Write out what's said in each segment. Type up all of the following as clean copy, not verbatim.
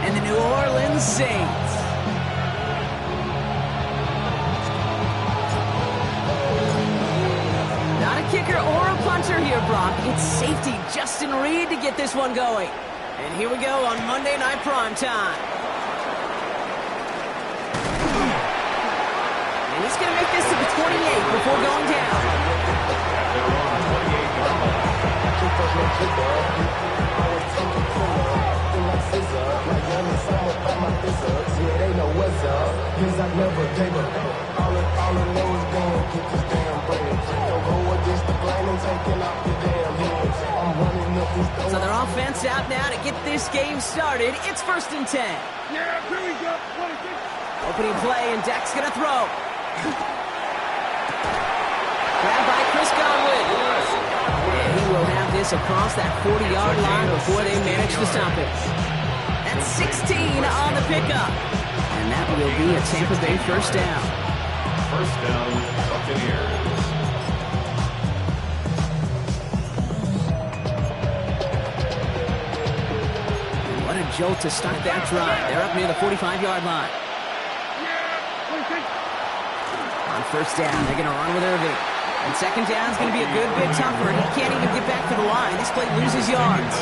and the New Orleans Saints. Not a kicker or a punter here, Brock. It's safety Justin Reed to get this one going. And here we go on Monday Night Primetime. And he's going to make this to the 28 before going down. So their offense out now to get this game started. It's 1st and 10. Yeah, here we go. Opening play, and Dak's going to throw. Grabbed by Chris Godwin. And he will have this across that 40-yard line before they manage to stop it. That's 16 on the pickup. And that will be a Tampa Bay first down. First down, Buccaneers. What a jolt to start that drive. They're up near the 45-yard line. On first down, they're going to run with Irving. And second down is going to be a good bit tougher. He can't even get back to the line. This play loses yards.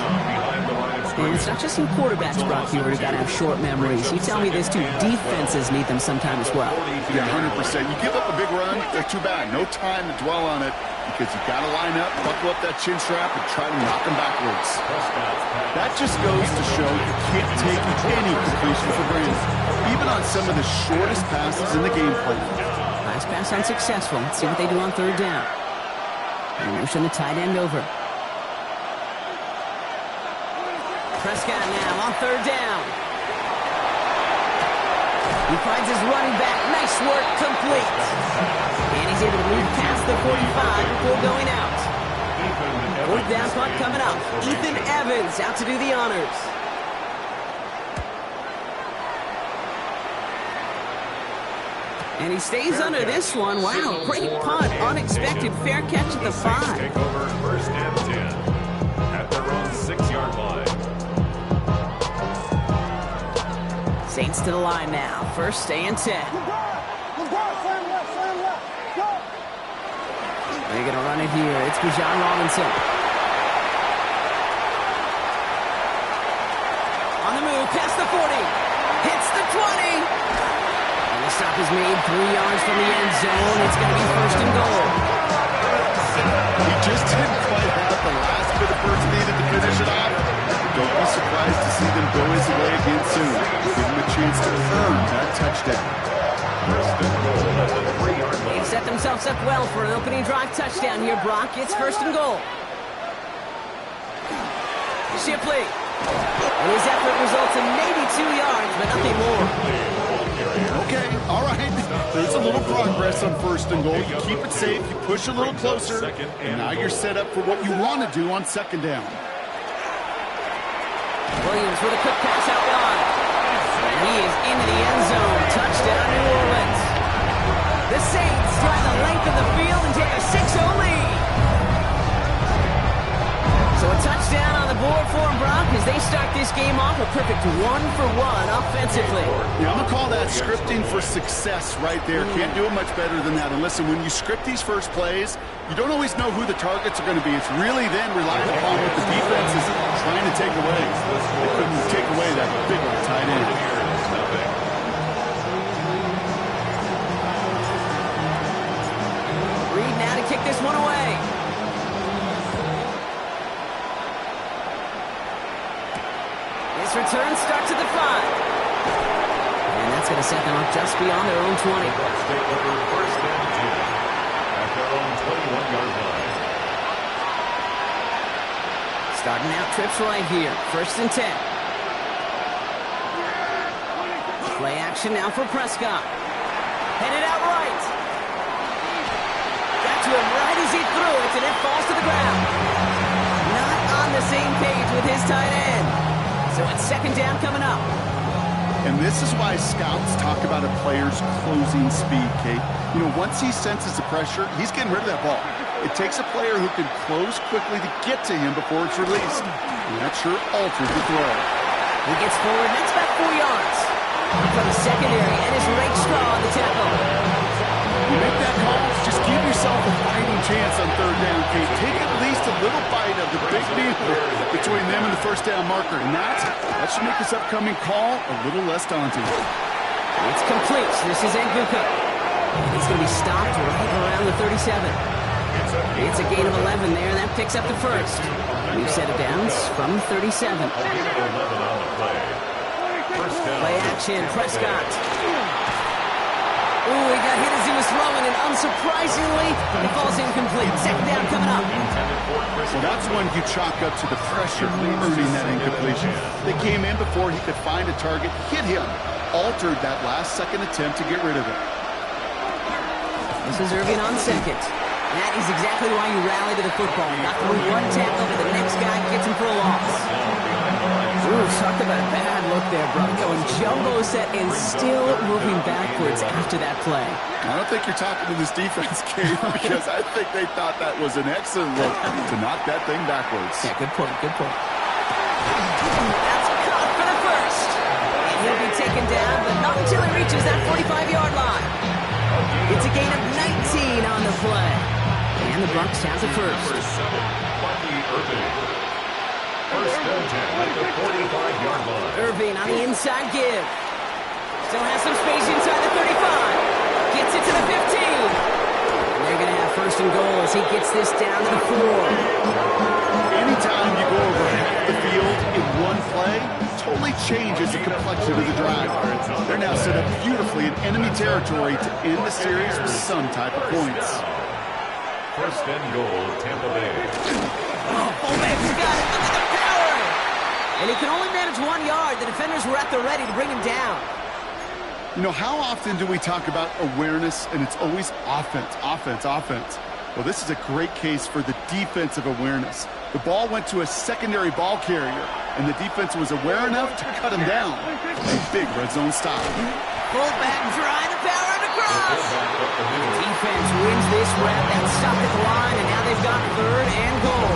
And it's not just some quarterbacks, Brock, here who got to have short memories. You tell me this too. Defenses need them sometime as well. Yeah, 100%. You give up a big run, they're too bad. No time to dwell on it because you got to line up, buckle up that chin strap, and try to knock them backwards. That just goes to show you can't take any completion for granted, even on some of the shortest passes in the game plan. Last pass unsuccessful. Let's see what they do on third down. And motion the tight end over. Prescott now on third down. He finds his running back. Nice work, complete. And he's able to move past the 45 before going out. Fourth down punt coming up. Ethan Evans out to do the honors. And he stays under this one. Wow, great punt. Unexpected fair catch at the 5. Take over 1st and 10 at their own 6-yard line. Saints to the line now. 1st and 10. They're going to run it here. It's Bijan Robinson. On the move, past the 40. Hits the 20. The stop is made 3 yards from the end zone. It's going to be 1st and goal. He just didn't quite have the last bit of burst needed to finish it off. Don't be surprised to see them go his way again soon. Give him a chance to earn that touchdown. First and goal at the 3-yard line. They've set themselves up well for an opening drive touchdown here, Brock. It's 1st and goal. Shipley. And his effort results in maybe 2 yards, but nothing more. Okay, all right. There's a little progress on 1st and goal. You keep it safe, you push a little closer, and now you're set up for what you want to do on 2nd down. Williams with a quick pass out wide. And he is into the end zone. Touchdown, New Orleans. The Saints drive the length of the field and take a 6-0 lead. So a touchdown on the board for them, Brock, as they start this game off a perfect 1-for-1 offensively. Yeah, I'm going to call that scripting for success right there. Can't do it much better than that. And listen, when you script these first plays, you don't always know who the targets are going to be. It's really then relying upon what the defense is trying to take away. They couldn't take away that big tight end. Reed now to kick this one away. This return starts at the 5. And that's going to set them up just beyond their own 20. Let's take over 1st and 10 at their own 21-yard line. Starting out trips right here. 1st and 10. Play action now for Prescott. Headed out right. Got to him right as he threw it, and it falls to the ground. Not on the same page with his tight end. So it's 2nd down coming up. And this is why scouts talk about a player's closing speed, Kate. You know, once he senses the pressure, he's getting rid of that ball. It takes a player who can close quickly to get to him before it's released. And that sure alters the throw. He gets forward, and it's back 4 yards. From the secondary, and is Rakestraw on the tackle. You make that call, just give yourself a fighting chance on third down, Kate. Take at least a little bite of the big deal between them and the first down marker. And that should make this upcoming call a little less daunting. It's complete. This is Nguka. He's going to be stopped right around the 37. It's a gain of 11 there, and that picks up the first. We've set it downs from 37. Play action, Prescott. Ooh, he got hit as he was throwing, and unsurprisingly, it falls incomplete. Second down coming up. Well, that's one you chalk up to the pressure earning that incompletion. They came in before he could find a target, hit him, altered that last-second attempt to get rid of it. This is Irving on second. That is exactly why you rally to the football. Not through one tackle, but the next guy gets him for a loss. Ooh, talk about a bad look there, bro. Going jumbo set and still moving backwards after that play. I don't think you're talking to this defense, Kate, because I think they thought that was an excellent look to knock that thing backwards. Yeah, good point, good point. That's caught for the first. And he'll be taken down, but not until he reaches that 45-yard line. It's a gain of 19 on the play. And the Bucs have the first. First and 10 at the 45-yard line. Irving on the inside give. Still has some space inside the 35. Gets it to the 15. And they're going to have first and goal as he gets this down to the 4. Anytime you go over half the field in one play, totally changes the complexion of the drive. They're now set up beautifully in enemy territory to end the series with some type of points. First and goal, Tampa Bay. Oh, fullback's got it. Look at the power. And he can only manage 1 yard. The defenders were at the ready to bring him down. You know, how often do we talk about awareness, and it's always offense, offense, offense? Well, this is a great case for the defensive awareness. The ball went to a secondary ball carrier, and the defense was aware enough to cut him down. A big red zone stop. Fullback trying to power it across. Defense wins this rep. That's stopped at the line, and now they've got third and goal.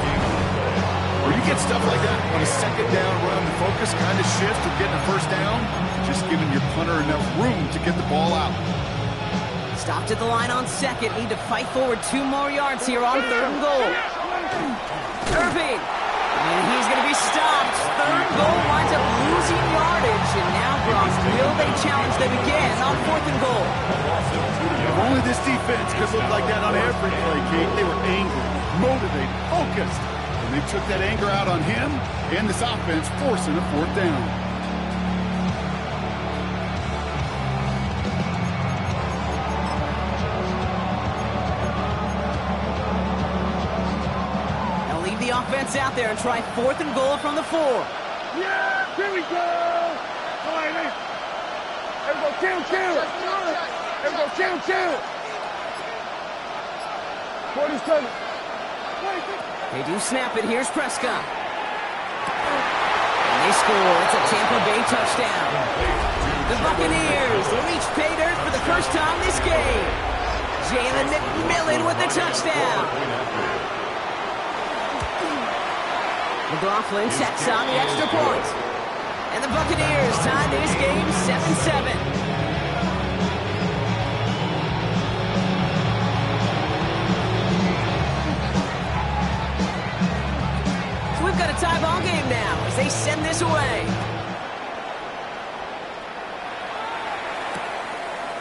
Or you get stuff like that on a second down run, the focus kind of shifts to getting a first down, just giving your punter enough room to get the ball out. Stopped at the line on second. Need to fight forward 2 more yards here on third and goal. Irving. And he's going to be stopped. Third goal winds up losing yardage. And now, Brock, will they challenge them again on fourth and goal? If only this defense could look like that on every play, Kate. They were angry, motivated, focused. And they took that anger out on him and this offense, forcing a fourth down. The offense out there and try fourth and goal from the 4. Yeah, here we go. All right, man. There we go, chill. There we go, chill. 47. They do snap it. Here's Prescott. And they score. It's a Tampa Bay touchdown. The Buccaneers reach pay dirt for the first time this game. Jalen McMillan with the touchdown. McLaughlin sets on the extra point. And the Buccaneers tie this game 7-7. So we've got a tie ball game now as they send this away.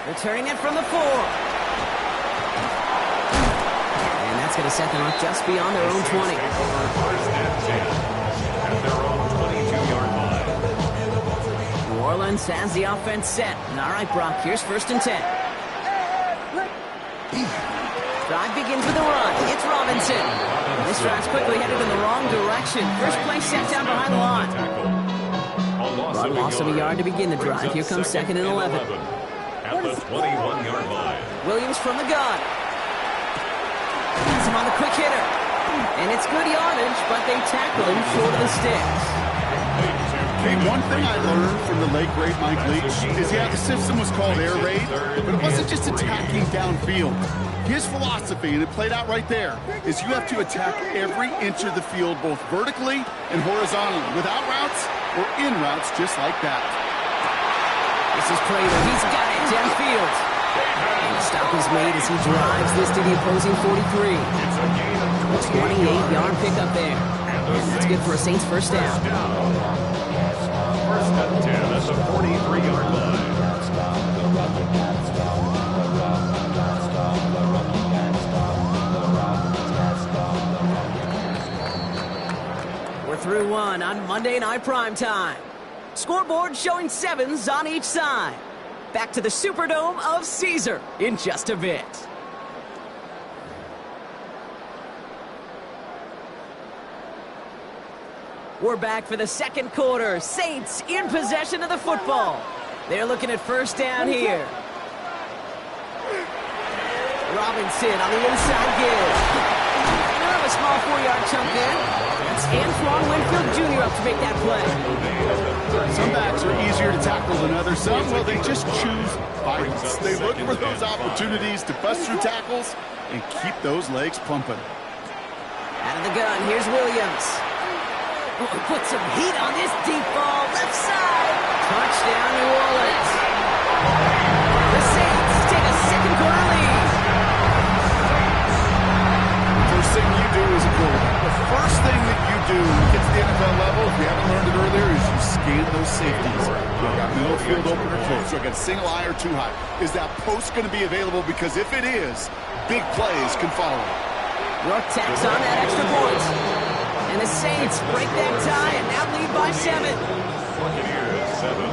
Returning it from the 4. And that's going to set them up just beyond their own 20. First and 10 at their own 22-yard line. New Orleans has the offense set. And all right, Brock, here's first and 10. Drive begins with a run. It's Robinson. And this drive's quickly headed in the wrong direction. First play set down behind the line. Rod loss of a yard to begin the drive. Here comes second and 11. At the 21-yard line. Williams from the gun. He's him on the quick hitter. And it's good yardage, but they tackle him short of the sticks. Hey, one thing I learned from the late great Mike Leach is, yeah, the system was called air raid, but it wasn't just attacking downfield. His philosophy, and it played out right there, is you have to attack every inch of the field, both vertically and horizontally, without routes or in routes just like that. This is Prater. He's got it downfield. And the stop is made as he drives this to the opposing 43. 28-yard pickup there. And that's good for a Saints first down. First and 10 at the 43-yard line. We're through one on Monday Night Primetime. Scoreboard showing 7s on each side. Back to the Superdome of Caesar in just a bit. We're back for the second quarter. Saints in possession of the football. They're looking at first down here. Robinson on the inside give. They'll have a small 4-yard chunk there. That's Antoine Winfield Jr. up to make that play. Some backs are easier to tackle than others. Some, well, they just choose violence. They look for those opportunities to bust through tackles and keep those legs pumping. Out of the gun, here's Williams. Put some heat on this deep ball, left side. Touchdown, New Orleans. The Saints take a second quarter lead. First thing you do as a quarterback, the first thing that you do when you get to the NFL level, if you haven't learned it earlier, is you scan those safeties. You got middle field open or close. You got a single eye or too high. Is that post going to be available? Because if it is, big plays can follow. Rook tacks on that extra point. And the Saints break that tie and now lead by 7. Buccaneers 7.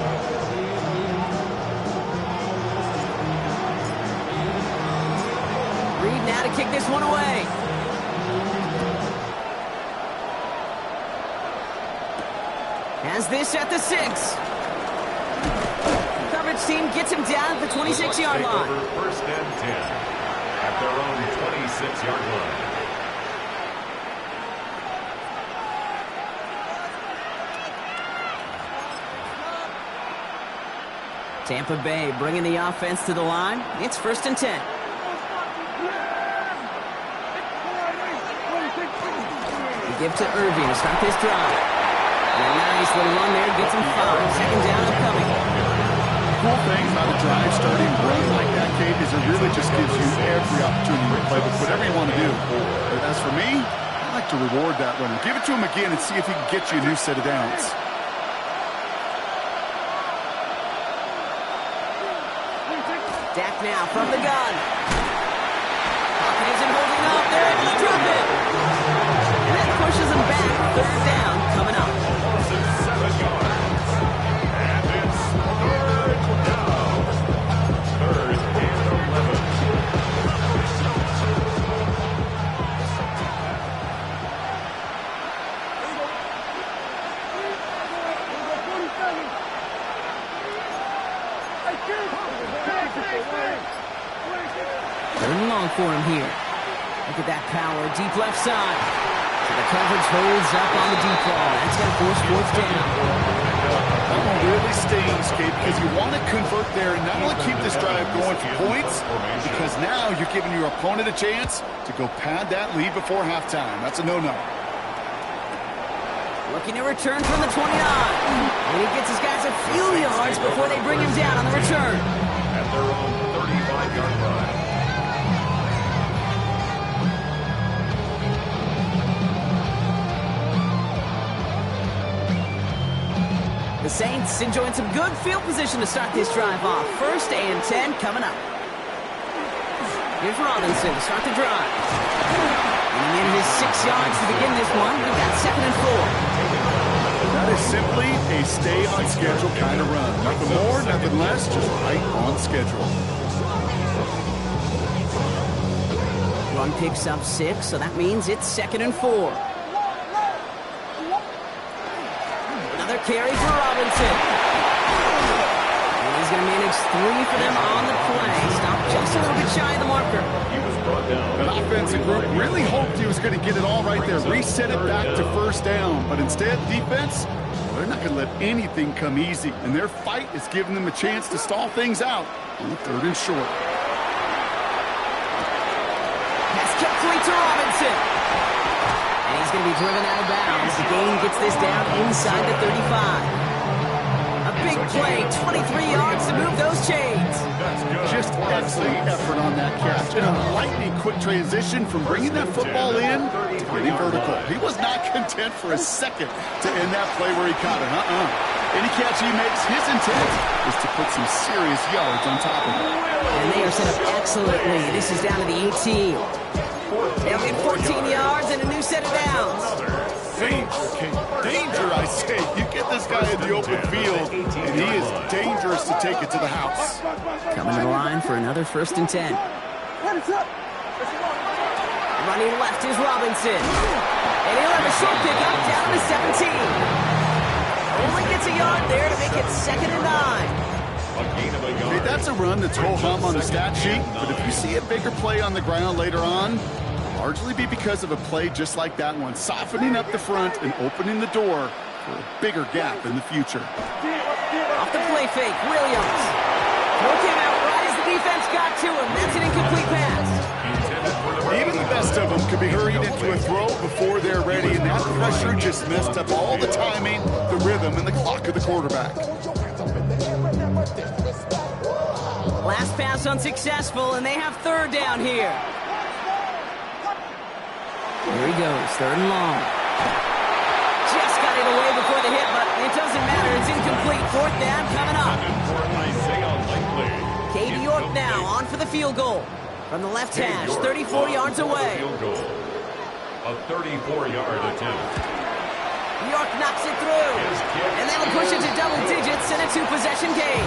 Reed now to kick this one away. Has this at the 6. The coverage team gets him down at the 26-yard line. First and 10 at their own 26-yard line. Tampa Bay bringing the offense to the line. It's first and 10. We give to Irving to start this drive. And a nice little run there gets him 5. Second down upcoming. Cool thing about a drive starting run like that, Kate, is it really just gives you every opportunity to play with whatever you want to do. But as for me, I like to reward that runner. Give it to him again and see if he can get you a new set of downs. Dak now from the gun. Pocket isn't holding up. They're able to drop it. And that pushes him back. Third down coming up. 7 yards. And it's third down. Third and 11. Third and long for him here. Look at that power. Deep left side. So the coverage holds up on the deep ball. That's going to force fourth down. That one really stings, Kate, because you want to convert there and not only keep this drive going for points, because now you're giving your opponent a chance to go pad that lead before halftime. That's a no-no. Looking to return from the 29. And he gets his guys a few yards before they bring him down on the return. At their own 35-yard line. The Saints enjoying some good field position to start this drive off. First and 10 coming up. Here's Robinson to start the drive. And in his 6 yards to begin this one, we've got second and 4. That is simply a stay on schedule kind of run. Nothing more, nothing less, just right on schedule. Run picks up 6, so that means it's second and 4. Another carry for Robinson. And he's going to manage 3 for them on the play. Stopped just a little bit shy of the marker. He was brought down. The offensive group really hoped he was going to get it all right there, reset it back to first down. But instead, defense, they're not going to let anything come easy. And their fight is giving them a chance to stall things out on third and short. Pass complete to Robinson. And he's going to be driven out of bounds. The gain gets this down inside the 35. A big play. 23 yards to move those chains. Just excellent effort on that catch. And a lightning quick transition from bringing that football in to getting vertical. He was not content for a second to end that play where he caught it. Any catch he makes, his intent is to put some serious yards on top of it. And they are set up excellently. This is down to the 18. They'll get 14 yards and a new set of downs. Danger, I say. You get this guy in the open field, and he is dangerous to take it to the house. Coming to the line for another 1st and 10. Running left is Robinson. And he'll have a short pickup down to 17. Only gets a yard there to make it 2nd and 9. Hey, that's a run that's ho-hum on the stat sheet, but if you see a bigger play on the ground later on, it'll largely be because of a play just like that one, softening up the front and opening the door for a bigger gap in the future. Off the play fake, Williams. Throw came out right as the defense got to him. That's an incomplete pass. Even the best of them could be hurried into a throw before they're ready, and that pressure just messed up all the timing, the rhythm, and the clock of the quarterback. Last pass unsuccessful, and they have 3rd down here. Here he goes, 3rd and long. Just got it away before the hit, but it doesn't matter. It's incomplete. 4th down coming up. Katie York now on for the field goal. From the left hash, 34 yards away. A 34-yard attempt. York knocks it through. And that'll push it to double digits in a 2-possession game.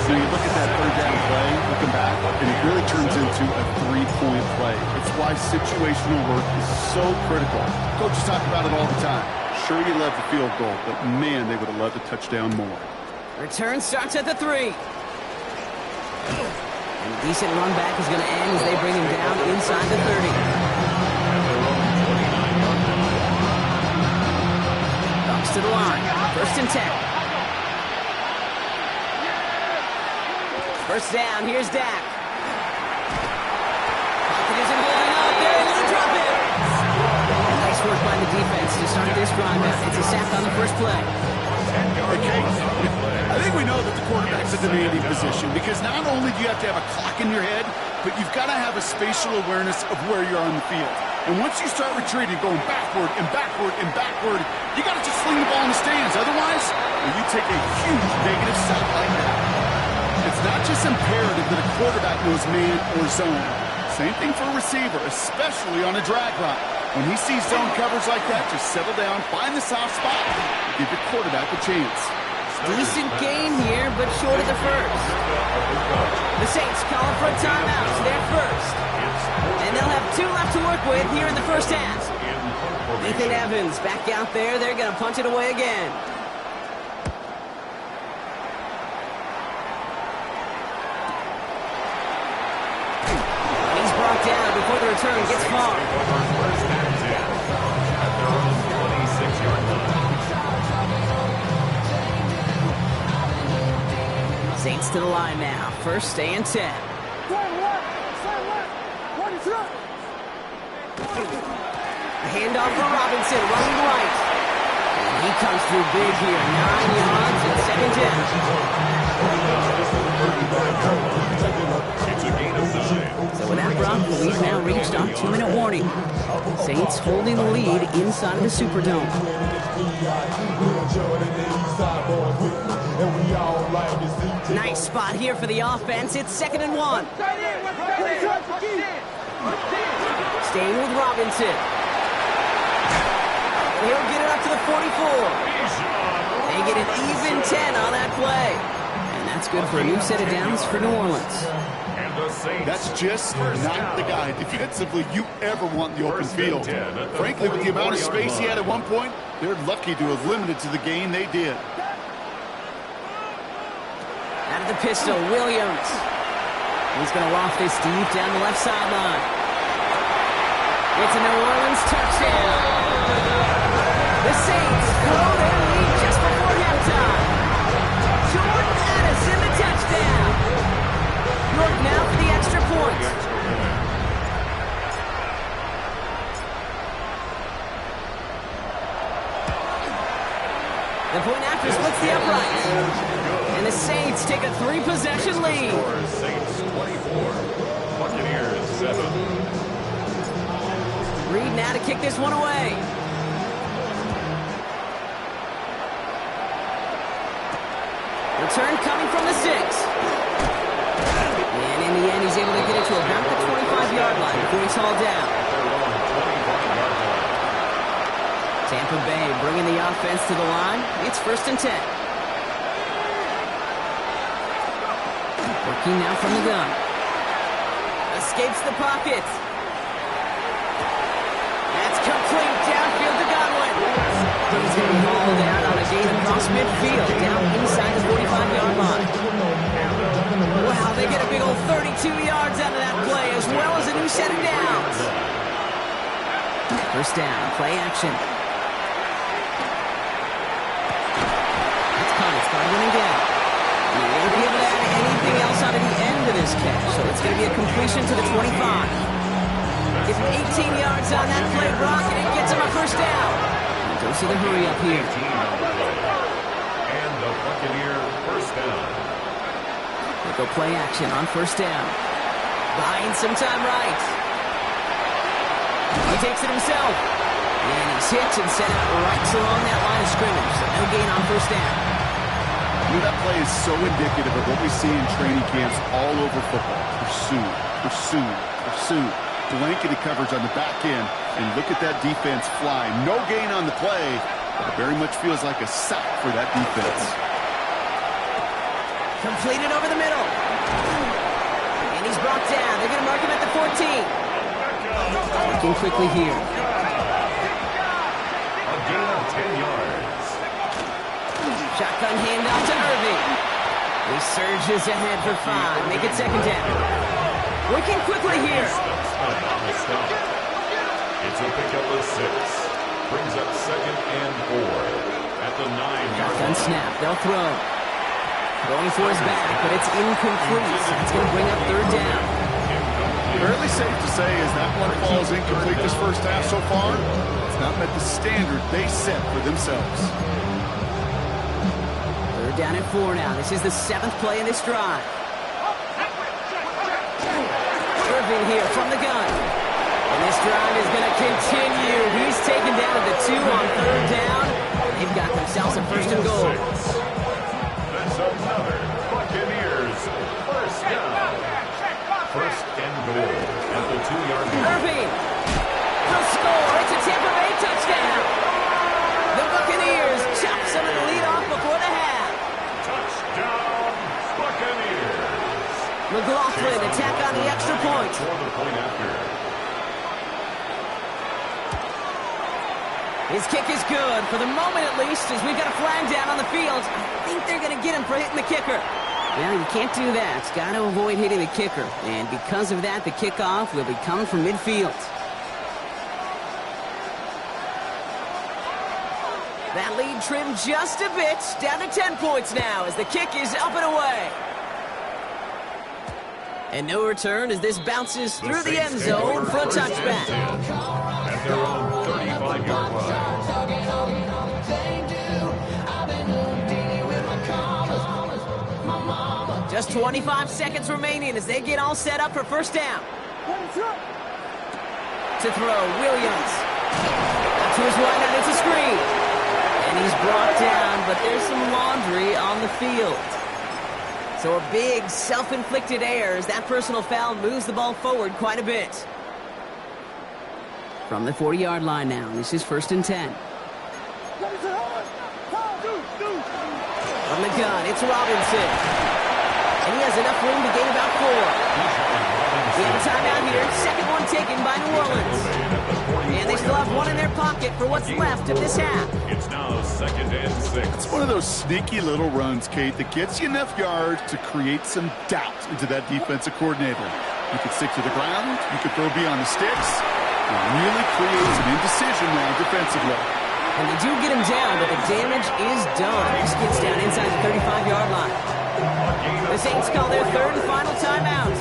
So you look at that 3rd down play, looking back, and it really turns into a 3-point play. It's why situational work is so critical. Coaches talk about it all the time. Sure, you love the field goal, but man, they would have loved a touchdown more. Return starts at the 3. And a decent run back is going to end as they bring him down inside the 30. Bucks to the line. 1st and 10. 1st down. Here's Dak. Pocket isn't holding up. They're able to drop it. And nice work by the defense to start this drive out. It's a sack on the first play. Okay, I think we know that the quarterback's a demanding position because not only do you have to have a clock in your head, but you've got to have a spatial awareness of where you're on the field. And once you start retreating, going backward and backward and backward, you got to just sling the ball in the stands. Otherwise, you take a huge negative sack like that. It's not just imperative that a quarterback knows man or zone. Same thing for a receiver, especially on a drag route. When he sees zone coverage like that, just settle down, find the soft spot, and give your quarterback a chance. Decent game here, but short of the 1st. The Saints calling for a timeout. So they're 1st. And they'll have 2 left to work with here in the 1st half. Ethan Evans back out there. They're going to punch it away again. He's brought down before the return gets far. Saints to the line now. 1st and 10. A handoff for Robinson, running right. And he comes through big here. 9 yards and 2nd down. So with that, Brock, the lead now reached our 2-minute warning. Saints holding the lead inside of the Superdome. Nice spot here for the offense. It's 2nd and 1. Staying with Robinson. He'll get it up to the 44. They get an even 10 on that play. And that's good for a new set of downs for New Orleans. That's just not the guy defensively you ever want in the open field. Frankly, with the amount of space he had at one point, they're lucky to have limited to the gain they did. Out of the pistol, Williams. He's going to loft this deep down the left sideline. It's a New Orleans touchdown. The Saints grow their lead just before halftime. Jordan Addison, the touchdown. York now for the extra point. The point after splits the uprights. And the Saints take a 3-possession lead. Score Saints 24, Buccaneers 7. Reed now to kick this one away. Return coming from the 6. And in the end, he's able to get it to about the 25-yard line before he's hauled down. Tampa Bay bringing the offense to the line. It's 1st and 10. Working now from the gun. Escapes the pocket. That's complete downfield to Godwin. He's going to be hauled down on a gain across midfield, down inside the 45-yard line. Wow, they get a big old 32 yards out of that play, as well as a new set of downs. 1st down, play action. That's caught, it's Godwin again. He won't be able to add anything else out of the end of this catch, so it's going to be a completion to the 25. Give him 18 yards on that play, Brock, and it gets him a 1st down. Don't see the hurry up here. And the Buccaneer 1st down. They go play action on 1st down. Buying some time right. He takes it himself. And he's hit and sent out right along that line of scrimmage. So no gain on 1st down. That play is so indicative of what we see in training camps all over football. Pursue, pursue, pursue. Blanketed coverage on the back end. And look at that defense fly. No gain on the play, but it very much feels like a sack for that defense. Completed over the middle. And he's brought down. They're going to mark him at the 14. Looking quickly here. A gain of 10 yards. Shotgun handoff to Irving. He surges ahead for 5. Make it 2nd down. Working quickly here. It's a pickup of 6. Brings up 2nd and 4. At the 9-yard line. Snap. They'll throw. Going for his back, but it's incomplete. It's going to bring up 3rd down. Fairly safe to say as that one falls incomplete this 1st half so far, it's not met the standard they set for themselves. 3rd down and 4 now. This is the 7th play in this drive. Irving here from the gun. And this drive is going to continue. He's taken down at the 2 on 3rd down. They've got themselves a 1st and goal. That's another Buccaneers 1st down. 1st and goal at the 2-yard line. Irving will score. It's a Tampa Bay touchdown. The Buccaneers chop some of the lead off before the half. Touchdown Buccaneers. McLaughlin attack on the extra point. His kick is good, for the moment at least, as we've got a flag down on the field. I think they're going to get him for hitting the kicker. Well, you can't do that. Got to avoid hitting the kicker. And because of that, the kickoff will be coming from midfield. That lead trimmed just a bit, down to 10 points now as the kick is up and away. And no return as this bounces through the end zone for a touchback. At their own 35-yard line. Just 25 seconds remaining as they get all set up for 1st down. To throw, Williams. To his right, and it's a screen. And he's brought down, but there's some laundry on the field. So a big self-inflicted error as that personal foul moves the ball forward quite a bit. From the 40-yard line now, this is 1st and 10. From the gun, it's Robinson. And he has enough room to gain about 4. We have a timeout here. 2nd one taken by New Orleans. And they still have 1 in their pocket for what's left of this half. It's now 2nd and 6. It's one of those sneaky little runs, Kate, that gets you enough yards to create some doubt into that defensive coordinator. You could stick to the ground, you could throw beyond the sticks. It really creates an indecision now defensively. And they do get him down, but the damage is done. This gets down inside the 35-yard line. The Saints call their 3rd and final timeout.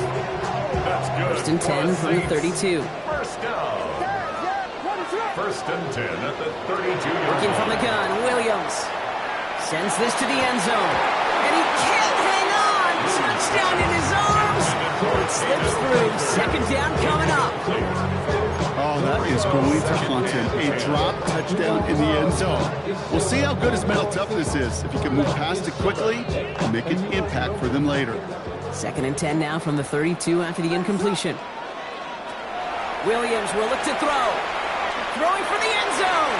That's good. 1st and 10 from the 32. 1st down. 1st and 10 at the 32-yard line. Looking from the gun, Williams sends this to the end zone. through. Second down coming up. Oh, that is going to haunt him. A drop touchdown in the end zone. We'll see how good his mental toughness is. If he can move past it quickly and make an impact for them later. Second and 10 now from the 32 after the incompletion. Williams will look to throw. Throwing for the end zone.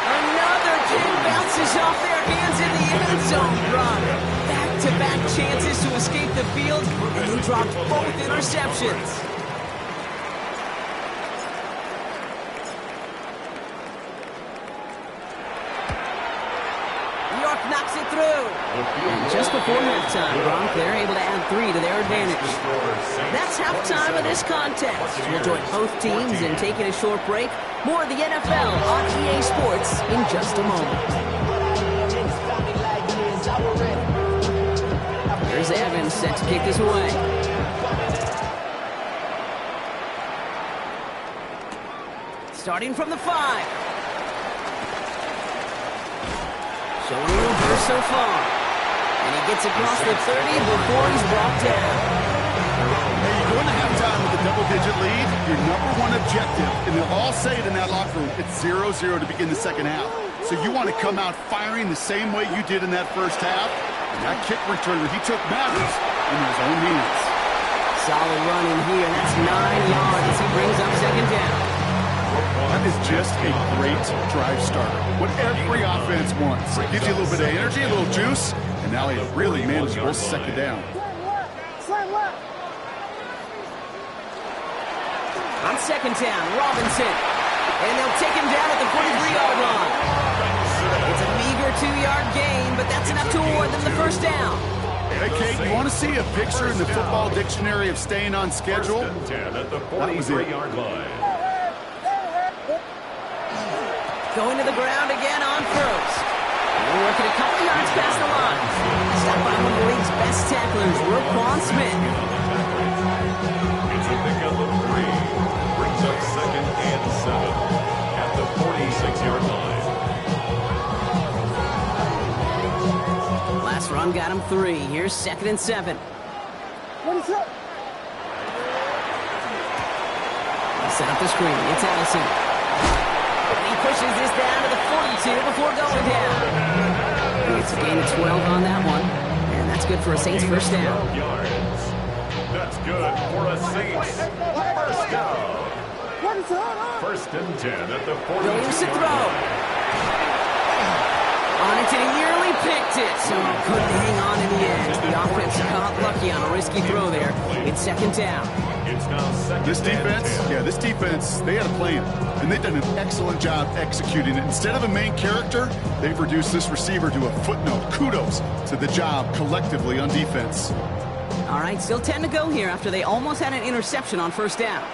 Another kick bounces off their hands in the end zone run. Back-to-back chances to escape the field, and they dropped both interceptions. York knocks it through. And just before halftime, Gronk, they're able to add 3 to their advantage. That's halftime of this contest. We'll join both teams in taking a short break. More of the NFL on EA Sports in just a moment. Here's Evans set to kick this away. Starting from the 5. Showing a little burst so far. And he gets across the 30 before he's brought down. Hey, you go into halftime with a double-digit lead, your #1 objective, and they'll all say it in that locker room, it's 0-0 to begin the second half. So you want to come out firing the same way you did in that first half. And that kick return that he took matters in his own hands. Solid run in here. That's 9 yards as he brings up second down. That is just a great drive starter. What every offense wants. It gives you a little bit of energy, a little juice, and now he really manageable second down. On second down, Robinson. And they'll take him down at the 43-yard line. It's a meager 2-yard gain, but that's enough to award them the first down. Hey, Kate, you want to see a picture in the football dictionary of staying on schedule? That was it. Going to the ground again on first. We're working a couple yards past the line. Stopped by one of the league's best tacklers, Roquan Smith. It's a pickup of 3. Brings up second and 7 at the 46-yard line. Last run got him 3. Here's second and 7. What is up? Set up the screen. It's Allison. And he pushes this down to the 42 before going down. It's a gain of 12 on that one. And that's good for a Saints first down. 12 yards. That's good for a Saints first down. First and 10 at the 42-yard line. Williams to throw. On it to the yearly picked it. So couldn't hang on in the end. The offense got lucky on a risky throw there. It's second down. It's now second. This defense, they had a plan, and they've done an excellent job executing it. Instead of a main character, they've reduced this receiver to a footnote. Kudos to the job collectively on defense. All right, still 10 to go here after they almost had an interception on first down.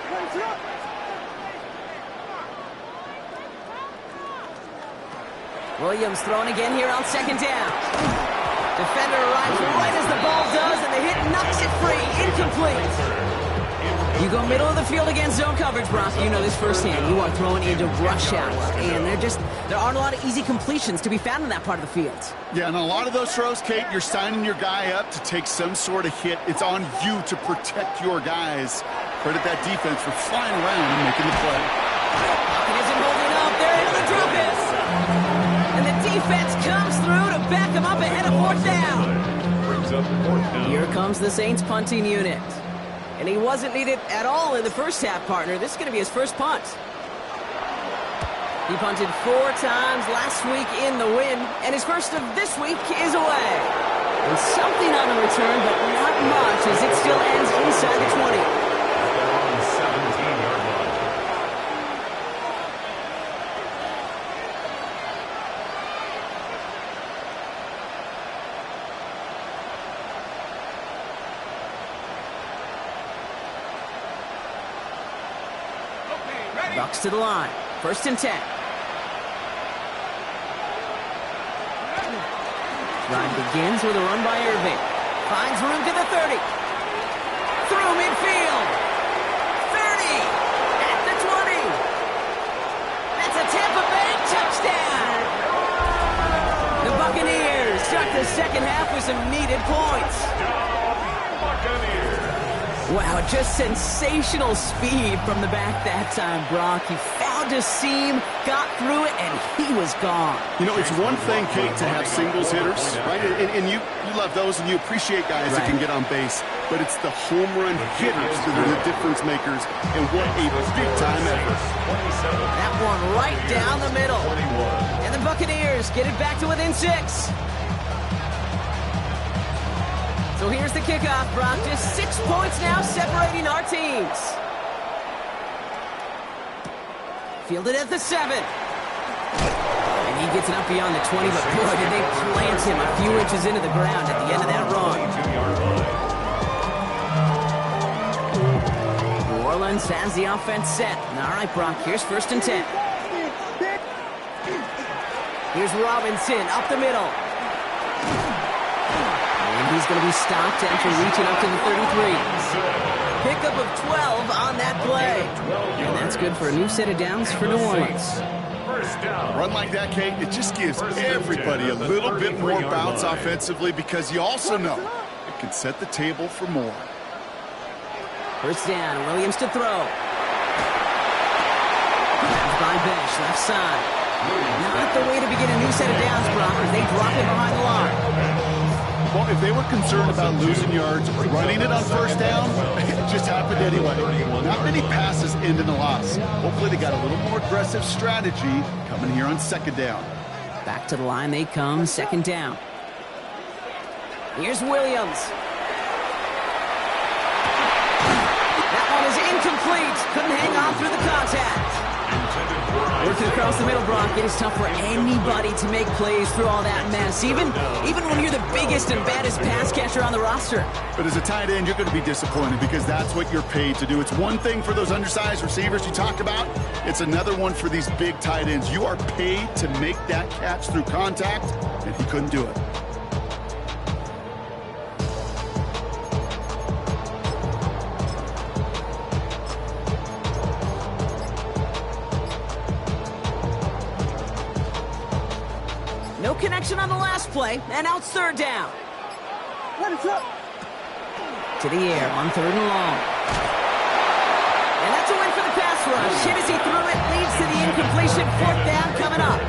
Williams throwing again here on second down. Defender arrives right as the ball does, and the hit knocks it free. Incomplete. You go middle of the field against zone coverage, Brock. You know this firsthand. You are throwing into rush hour, and there aren't a lot of easy completions to be found in that part of the field. Yeah, and a lot of those throws, Kate, you're signing your guy up to take some sort of hit. It's on you to protect your guys. Credit that defense for flying around and making the play. It isn't holding up. They're into the drop is. And the defense comes through to back them up ahead of fourth down. Here comes the Saints punting unit. And he wasn't needed at all in the first half, partner. This is going to be his first punt. He punted 4 times last week in the win, and his first of this week is away. And something on the return, but not much, as it still ends inside the 20. Bucks to the line. First and 10. Drive begins with a run by Irving. Finds room to the 30. Through midfield. 30. At the 20. That's a Tampa Bay touchdown. The Buccaneers start the second half with some needed points. Wow, just sensational speed from the back that time, Brock. He found a seam, got through it, and he was gone. You know, it's one thing, Kate, to have singles hitters, right? And you love those, and you appreciate guys that can get on base. But it's the home run hitters that are the difference makers, and what a big-time effort. That one right down the middle. And the Buccaneers get it back to within 6. So here's the kickoff, Brock. Just 6 points now separating our teams. Fielded at the 7. And he gets it up beyond the 20, but boy, did they plant him a few inches into the ground at the end of that run. New Orleans has the offense set. All right, Brock, here's 1st and 10. Here's Robinson up the middle. And he's going to be stopped after reaching up to the 33. Pickup of 12 on that play. And that's good for a new set of downs for New Orleans. A run like that, Kate, it just gives everybody a little bit more bounce offensively because you also know it can set the table for more. 1st down, Williams to throw. Grabbed by Besh, left side. Not the way to begin a new set of downs, Brock, as they drop it behind the line. Well, if they were concerned about losing yards, running it on 1st down, it just happened anyway. Not many passes end in a loss. Hopefully they got a little more aggressive strategy coming here on 2nd down. Back to the line they come, 2nd down. Here's Williams. That one is incomplete. Couldn't hang on through the contact. Working across the middle, Brock. It is tough for anybody to make plays through all that mess, even when you're the biggest and baddest pass catcher on the roster. But as a tight end, you're going to be disappointed because that's what you're paid to do. It's one thing for those undersized receivers you talk about. It's another one for these big tight ends. You are paid to make that catch through contact, and he couldn't do it. No connection on the last play, and now it's 3rd down. To the air on 3rd and long. And that's a win for the pass rush. Hit as he threw it, leads to the incompletion. 4th down coming up.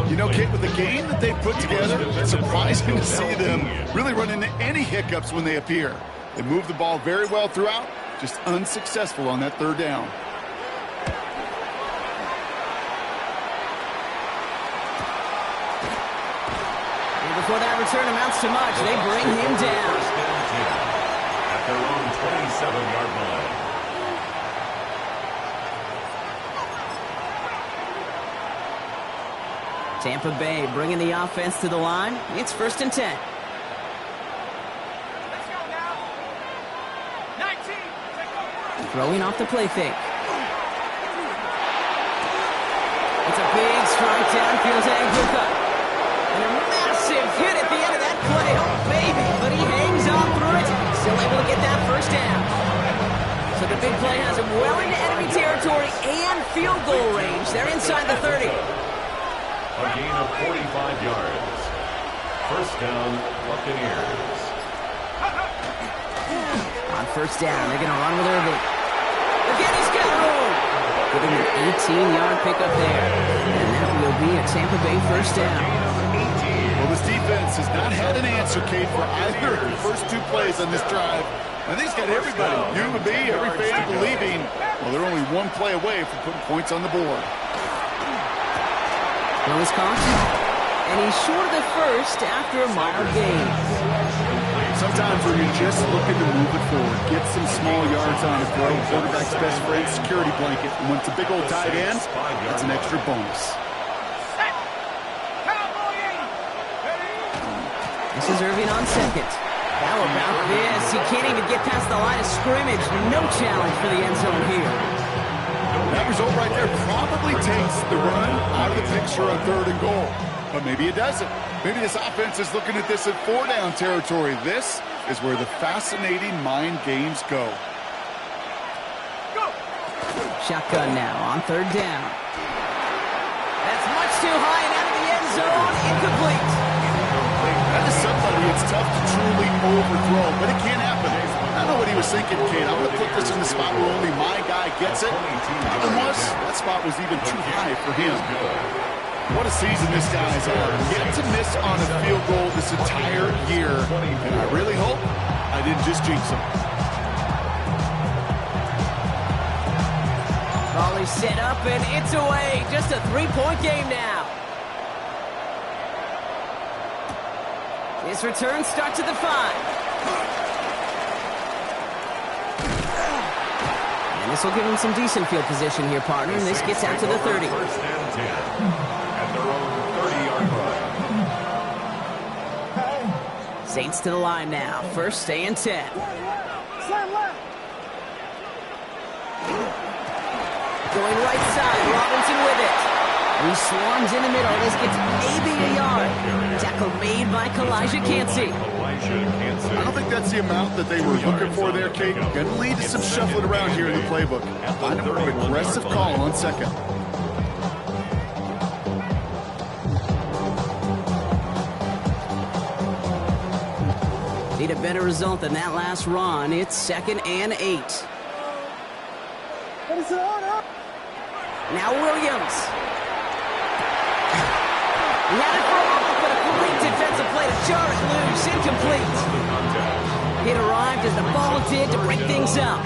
You know, Kate, with the game that they've put together, it's surprising to see them really run into any hiccups when they appear. They move the ball very well throughout, just unsuccessful on that 3rd down. Before that return amounts to much, they bring him down. At their own 27-yard line. Tampa Bay bringing the offense to the line. It's 1st and 10. Let's go now. 19. Throwing off the play fake. It's a big strike downfield to Anguka. And a massive hit at the end of that play. Oh, baby. But he hangs on through it. Still able to get that 1st down. So the big play has him well into enemy territory and field goal range. They're inside the 30. A gain of 45 yards. 1st down, Buccaneers. On 1st down, they're going to run with Irving. Again, he's got room. Giving an 18-yard pickup there. And that will be a Tampa Bay 1st down. Well, this defense has not had an answer, Kate, for either of the first 2 plays on this drive. I think it's got everybody, you and me, every fan believing, well, they're only 1 play away from putting points on the board. Well, Wisconsin, and he's short of the 1st after a mild gain. Sometimes when you're just looking to move it forward, get some small yards on it, throw quarterback's best friend, security blanket. And when it's a big old tight end, that's an extra bonus. This is Irving on 2nd. How about this? He can't even get past the line of scrimmage. No challenge for the end zone here. That result right there probably takes the run out of the picture on 3rd and goal. But maybe it doesn't. Maybe this offense is looking at this at 4-down territory. This is where the fascinating mind games go. Shotgun now on 3rd down. That's much too high and out of the end zone. Incomplete. That is somebody it's tough to truly overthrow, but it can happen. I don't know what he was thinking second, Kate. I'm going to put this in the spot where only my guy gets it. That spot was even too high for him. What a season this guy's had. Yet to miss on a field goal this entire year. And I really hope I didn't just jinx him. Volley set up, and it's away. Just a 3-point game now. This return starts at the 5. And this will give him some decent field position here, partner. And this gets out to the 30. First and 10 at their own 30-yard line. Saints to the line now. First and 10. Going right side, Robinson with it. He swarms in the middle. This gets maybe a yard. Tackle made by Kalijah Cansey. I don't think that's the amount that they were looking for there, Kate. Going to lead to some shuffling around here in the playbook. Find a more aggressive call on second. Need a better result than that last run. It's 2nd and 8. Now Williams. He had it for a moment, but a great defensive play to jar it loose. Incomplete. It arrived as the ball did to break things up.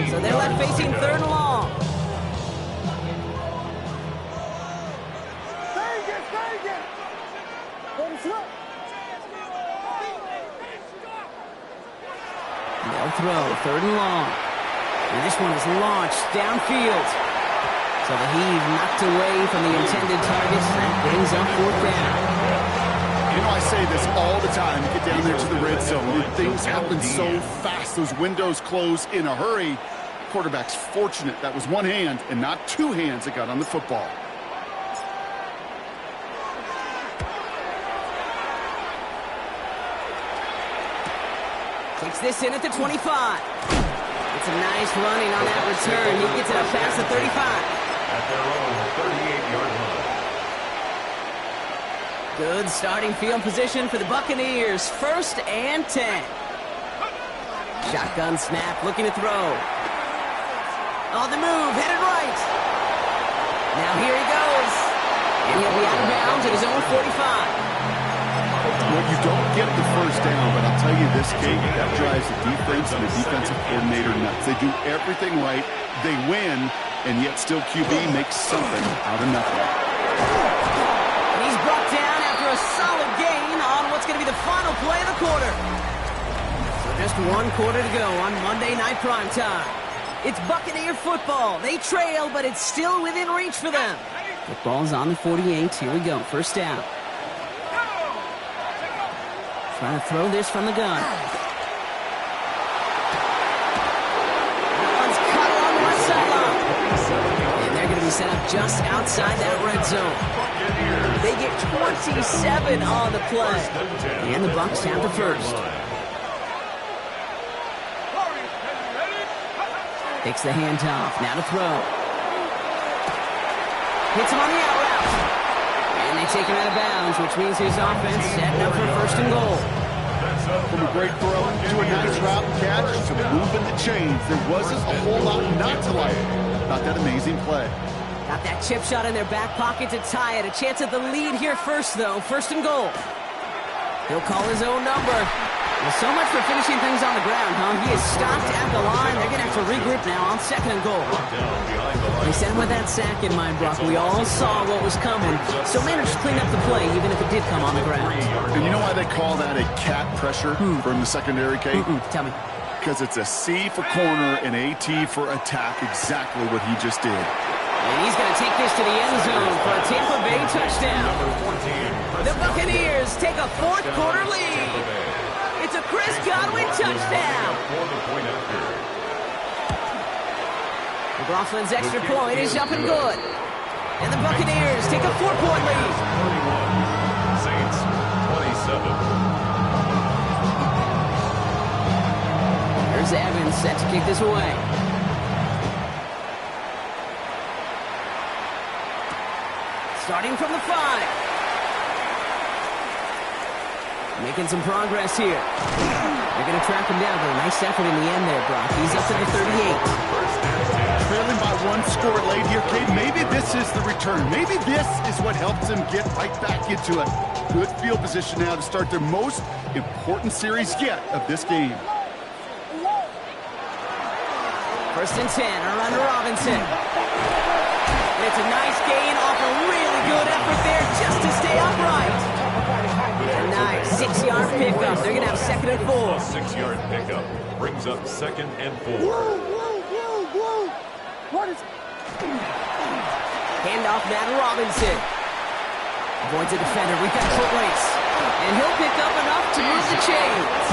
So they're left facing 3rd and long. They'll throw, 3rd and long. And this one is launched downfield. So the heave knocked away from the intended targets. That brings up 4th down. You know, I say this all the time. You get down there to the red zone, and things happen so fast. Those windows close in a hurry. Quarterback's fortunate that was one hand and not two hands that got on the football. Takes this in at the 25. It's a nice running on that return. He gets it up past the 35. At their own 38-yard line. Good starting field position for the Buccaneers. 1st and 10. Shotgun snap, looking to throw. On the move, headed right. Now here he goes. And he'll be out of bounds at his own 45. Well, you don't get the first down, but I'll tell you this, Kate, that drives the defense and the defensive coordinator nuts. They do everything right. They win, and yet still QB makes something out of nothing. And he's brought down after a solid gain on what's going to be the final play of the quarter. So just 1 quarter to go on Monday Night Primetime. It's Buccaneer football. They trail, but it's still within reach for them. Football's on the 48. Here we go. 1st down. Trying to throw this from the gun. That one's cut along the left sideline. And they're going to be set up just outside that red zone. They get 27 on the play. And the Bucs have the first. Takes the handoff. Now to throw. Hits him on the out route. And they take him out of bounds, which means his offense setting up for 1st and goal. From a great throw to a nice route and catch to moving the chains, there wasn't a whole lot not to like about that amazing play. Got that chip shot in their back pocket to tie it. A chance at the lead here first, though. 1st and goal. He'll call his own number. Well, so much for finishing things on the ground, huh? He is stopped at the line. They're going to have to regroup now on 2nd and goal. They sent him with that sack in mind, Brock. We all saw what was coming, so managed to clean up the play, even if it did come on the ground. And you know why they call that a cat pressure from the secondary, Kate? Tell me. Because it's a C for corner and a T for attack, exactly what he just did. And he's going to take this to the end zone for a Tampa Bay touchdown. The Buccaneers take a 4th quarter lead. It's a Chris Godwin touchdown. McLaughlin's extra point is up and good. And the Buccaneers take a 4-point lead. 31, Saints 27. Here's Evans set to kick this away. Starting from the 5. Making some progress here. They're going to track him down, but a nice effort in the end there, Brock. He's up to the 38. Trailing by 1 score late here, Cade. Maybe this is the return. Maybe this is what helps them get right back into it. Good field position now to start their most important series yet of this game. 1st and 10, around to Robinson. And it's a nice gain off a really good effort there just to stay upright. A nice 6-yard pickup. They're going to have 2nd and 4. A 6-yard pickup brings up 2nd and 4. What is... Handoff now to Robinson. Avoids a defender. We've got a foot race. And he'll pick up enough to move the chains.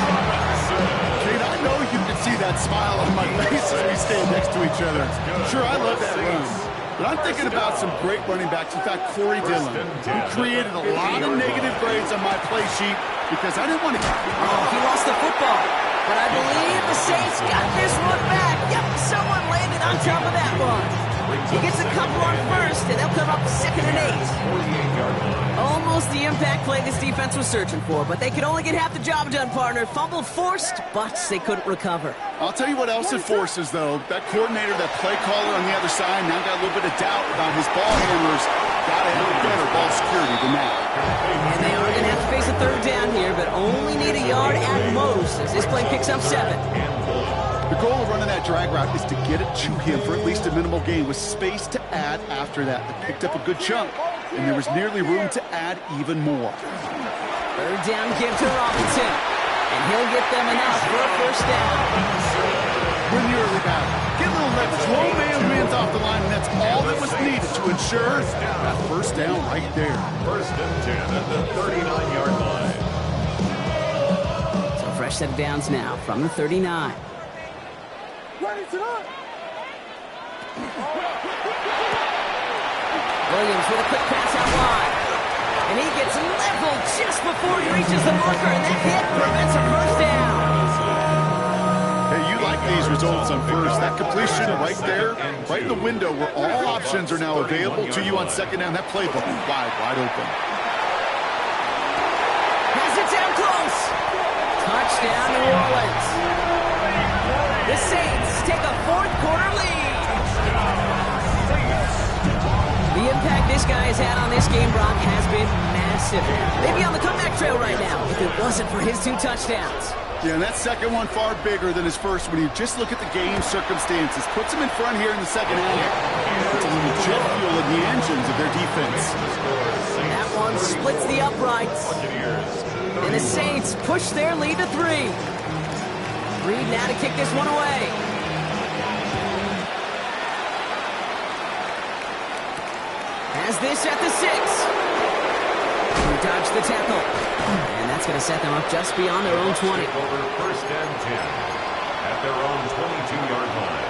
Cade, I know you can see that smile on my face as we stand next to each other. Sure, I love that run. But I'm thinking about some great running backs. In fact, Corey Dillon, who created a lot of negative grades on my play sheet because I didn't want to... Oh, he lost the football. But I believe the Saints got this one back. Yep, someone landed on top of that one. He gets a couple on 1st, and they'll come up 2nd and 8. Almost the impact play this defense was searching for, but they could only get half the job done, partner. Fumble forced, but they couldn't recover. I'll tell you what else it forces, though. That coordinator, that play caller on the other side, now got a little bit of doubt about his ball handlers. Got to have better ball security than that. And they are going to have to face a 3rd down here, but only need a yard at most as this play picks up 7. The goal of running that drag route is to get it to him for at least a minimal gain with space to add after that. They picked up a good chunk, and there was nearly room to add even more. 3rd down give to Robinson, and he'll get them enough for a 1st down. Win the early battle. Get a little leverage. Low man wins off the line, and that's all that was needed to ensure that 1st down right there. 1st and 10 at the 39-yard line. So fresh set of downs now from the 39. What is it on? Williams with a quick pass out wide. And he gets leveled just before he reaches the marker, and that hit prevents a 1st down. Hey, you like these results on 1st. That completion right there, right in the window where all options are now available to you on 2nd down. That playbook wide open. Has it down close. Touchdown, New Orleans. The Saints take a 4th quarter lead. The impact this guy has had on this game, Brock, has been massive. They'd be on the comeback trail right now if it wasn't for his 2 touchdowns. Yeah, and that 2nd one far bigger than his 1st when you just look at the game circumstances. Puts him in front here in the 2nd half. It's a little jet fuel in the engines of their defense. That one splits the uprights. And the Saints push their lead to 3. Reed now to kick this one away. Has this at the 6. He dodged the tackle. And that's going to set them up just beyond their own 20. Over 1st and 10 at their own 22-yard line.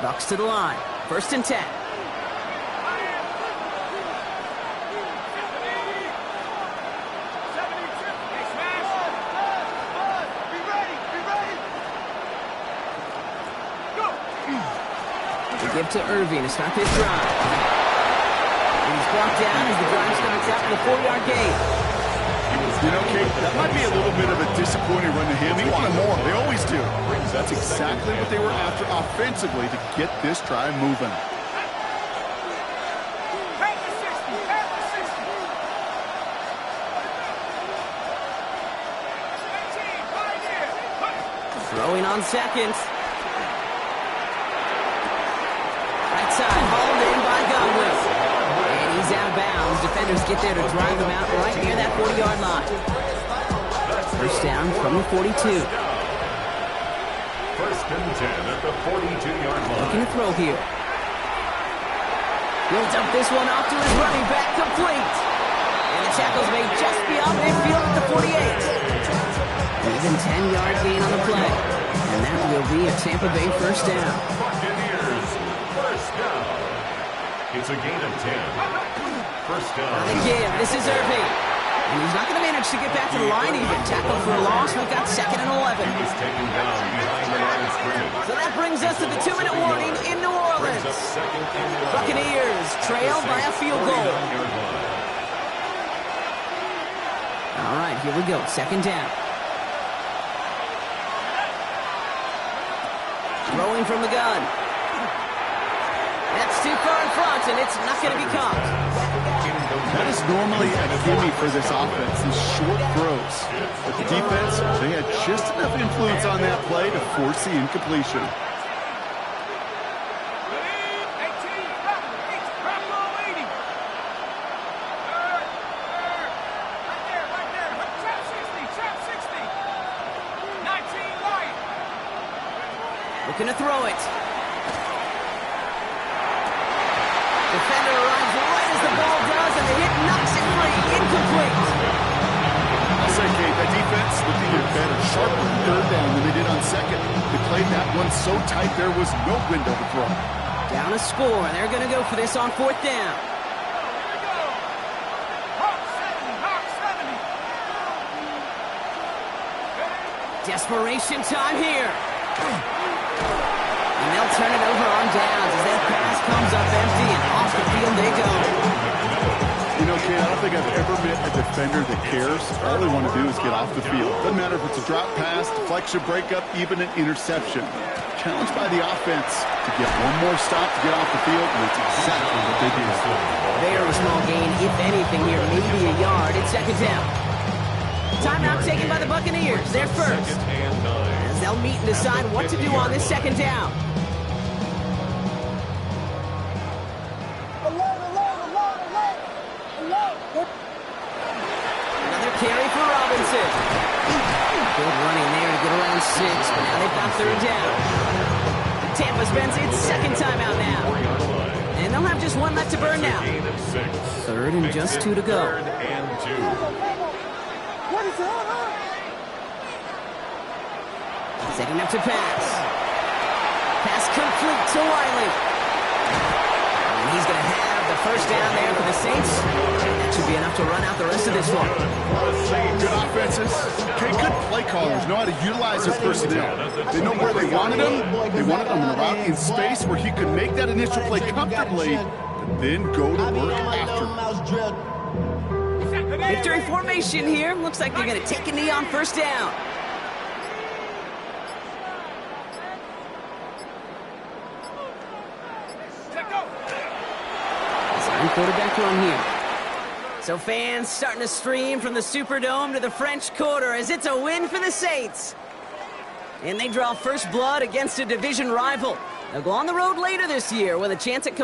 Bucks to the line. 1st and 10. Give to Irving to start this drive. And he's brought down as the drive starts out with a 4-yard gain. You know, Kate, that might be a little bit of a disappointing run to him. He wanted more. They always do. That's exactly what they were after offensively to get this drive moving. Throwing on 2nd. Right side, hauled in by Godwin. And he's out of bounds. Defenders get there to drive him out right near that 40-yard line. 1st down from the 42. 1st and 10 at the 42-yard line. Looking to throw here. He'll dump this one off to his running back, complete. And the tackle's made just beyond midfield at the 48. Even 10-yard gain on the play. And that will be a Tampa Bay 1st down. Buccaneers, 1st down. It's a gain of 10. 1st down. Again, this is Irving. And he's not going to manage to get back to the line even. Tackle for a loss. We've got 2nd and 11. He was taken down behind the line of So that brings us to the 2-minute warning in New Orleans. Buccaneers trail by a field goal. All right, here we go. Second down. Throwing from the gun. That's too far in front, and it's not going to be caught. That is normally a gimme for this offense, these short throws. But the defense, they had just enough influence on that play to force the incompletion. Looking to throw it. Defender arrives right as the ball does, and the hit knocks it free. Incomplete. I'll say, Kate, that defense looked even better, sharper on third down than they did on second. They played that one so tight there was no window to throw. Down a score. They're going to go for this on fourth down. Desperation time here. And they'll turn it over on downs as that pass comes up empty, and off the field they go. You know, Kate, I don't think I've ever met a defender that cares. All they want to do is get off the field. Doesn't matter if it's a drop pass, deflection, breakup, even an interception. Challenged by the offense to get one more stop to get off the field, and it's exactly what they did. Very small gain, if anything here, maybe a yard. It's second down. Timeout taken by the Buccaneers. They're first. As they'll meet and decide what to do on this second down. Another carry for Robinson. Good running there to get around 6, but now they've got third down. Tampa spends its second timeout now. And they'll have just one left to burn now. Third and just 2 to go. Setting up to pass. Pass complete to Wiley. And he's going to have the first down there for the Saints. That should be enough to run out the rest of this one. Good offenses. Okay, good play callers know how to utilize their personnel. They know where they wanted him. They wanted him in a route in space where he could make that initial play comfortably, but then go to work after. Victory formation here. Looks like they're going to take a knee on first down. Quarterback run here. So fans starting to stream from the Superdome to the French Quarter as it's a win for the Saints. And they draw first blood against a division rival. They'll go on the road later this year with a chance at